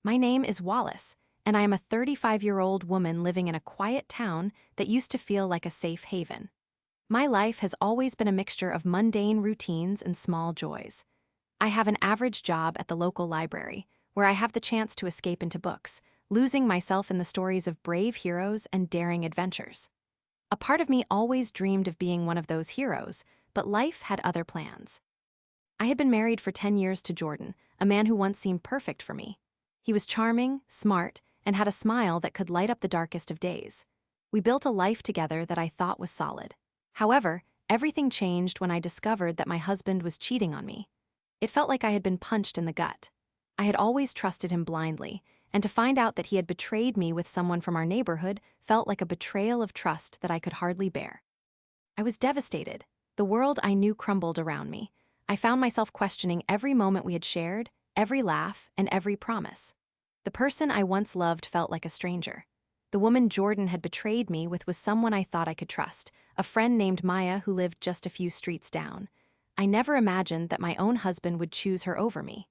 My name is Wallace, and I am a 35-year-old woman living in a quiet town that used to feel like a safe haven. My life has always been a mixture of mundane routines and small joys. I have an average job at the local library, where I have the chance to escape into books, losing myself in the stories of brave heroes and daring adventures. A part of me always dreamed of being one of those heroes, but life had other plans. I had been married for 10 years to Jordan, a man who once seemed perfect for me. He was charming, smart, and had a smile that could light up the darkest of days. We built a life together that I thought was solid. However, everything changed when I discovered that my husband was cheating on me. It felt like I had been punched in the gut. I had always trusted him blindly, and to find out that he had betrayed me with someone from our neighborhood felt like a betrayal of trust that I could hardly bear. I was devastated. The world I knew crumbled around me. I found myself questioning every moment we had shared, every laugh, and every promise. The person I once loved felt like a stranger. The woman Jordan had betrayed me with was someone I thought I could trust, a friend named Maya who lived just a few streets down. I never imagined that my own husband would choose her over me.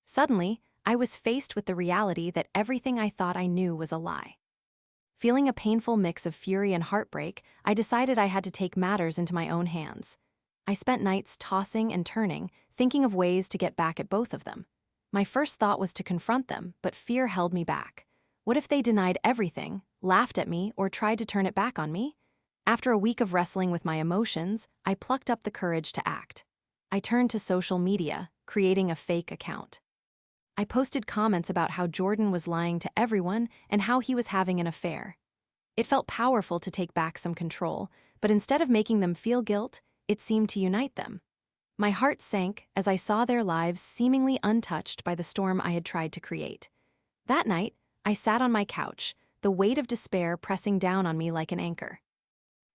Suddenly, I was faced with the reality that everything I thought I knew was a lie. Feeling a painful mix of fury and heartbreak, I decided I had to take matters into my own hands. I spent nights tossing and turning, thinking of ways to get back at both of them. My first thought was to confront them, but fear held me back. What if they denied everything, laughed at me, or tried to turn it back on me? After a week of wrestling with my emotions, I plucked up the courage to act. I turned to social media, creating a fake account. I posted comments about how Jordan was lying to everyone and how he was having an affair. It felt powerful to take back some control, but instead of making them feel guilt, it seemed to unite them. My heart sank as I saw their lives seemingly untouched by the storm I had tried to create. That night, I sat on my couch, the weight of despair pressing down on me like an anchor.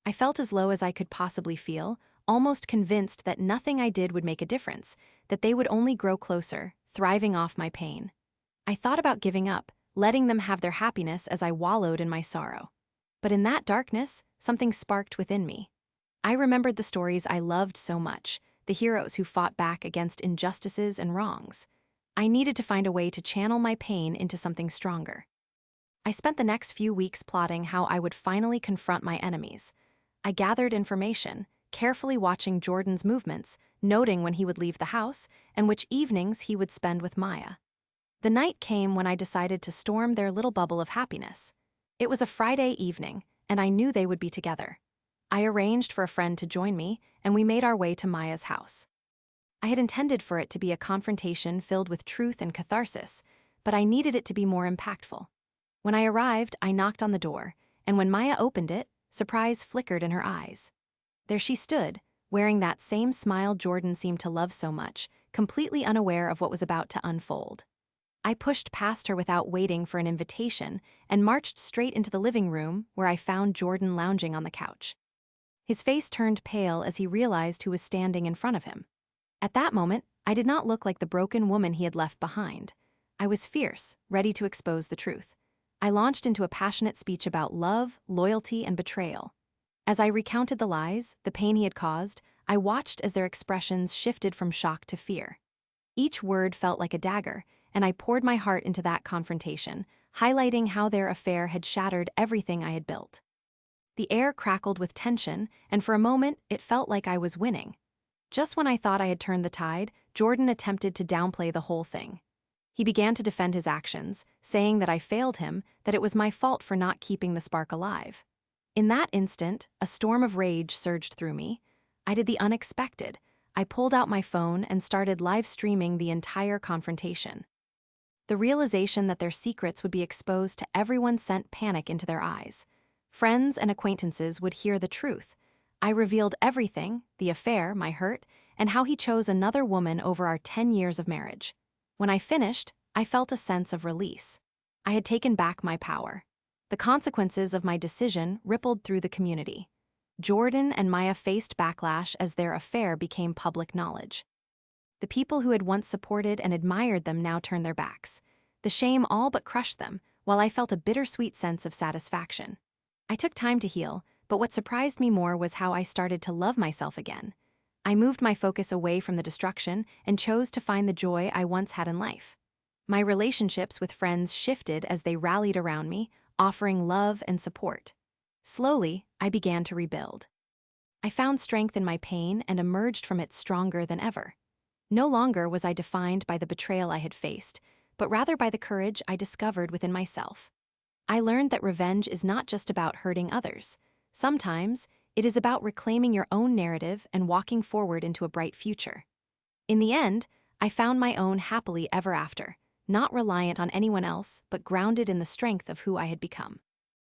I felt as low as I could possibly feel, almost convinced that nothing I did would make a difference, that they would only grow closer, thriving off my pain. I thought about giving up, letting them have their happiness as I wallowed in my sorrow. But in that darkness, something sparked within me. I remembered the stories I loved so much, the heroes who fought back against injustices and wrongs. I needed to find a way to channel my pain into something stronger. I spent the next few weeks plotting how I would finally confront my enemies. I gathered information, carefully watching Jordan's movements, noting when he would leave the house and which evenings he would spend with Maya. The night came when I decided to storm their little bubble of happiness. It was a Friday evening, and I knew they would be together. I arranged for a friend to join me, and we made our way to Maya's house. I had intended for it to be a confrontation filled with truth and catharsis, but I needed it to be more impactful. When I arrived, I knocked on the door, and when Maya opened it, surprise flickered in her eyes. There she stood, wearing that same smile Jordan seemed to love so much, completely unaware of what was about to unfold. I pushed past her without waiting for an invitation and marched straight into the living room where I found Jordan lounging on the couch. His face turned pale as he realized who was standing in front of him. At that moment, I did not look like the broken woman he had left behind. I was fierce, ready to expose the truth. I launched into a passionate speech about love, loyalty, and betrayal. As I recounted the lies, the pain he had caused, I watched as their expressions shifted from shock to fear. Each word felt like a dagger, and I poured my heart into that confrontation, highlighting how their affair had shattered everything I had built. The air crackled with tension, and for a moment, it felt like I was winning. Just when I thought I had turned the tide, Jordan attempted to downplay the whole thing. He began to defend his actions, saying that I failed him, that it was my fault for not keeping the spark alive. In that instant, a storm of rage surged through me. I did the unexpected. I pulled out my phone and started live streaming the entire confrontation. The realization that their secrets would be exposed to everyone sent panic into their eyes. Friends and acquaintances would hear the truth. I revealed everything, the affair, my hurt, and how he chose another woman over our 10 years of marriage. When I finished, I felt a sense of release. I had taken back my power. The consequences of my decision rippled through the community. Jordan and Maya faced backlash as their affair became public knowledge. The people who had once supported and admired them now turned their backs. The shame all but crushed them, while I felt a bittersweet sense of satisfaction. I took time to heal, but what surprised me more was how I started to love myself again. I moved my focus away from the destruction and chose to find the joy I once had in life. My relationships with friends shifted as they rallied around me, offering love and support. Slowly, I began to rebuild. I found strength in my pain and emerged from it stronger than ever. No longer was I defined by the betrayal I had faced, but rather by the courage I discovered within myself. I learned that revenge is not just about hurting others. Sometimes, it is about reclaiming your own narrative and walking forward into a bright future. In the end, I found my own happily ever after, not reliant on anyone else, but grounded in the strength of who I had become.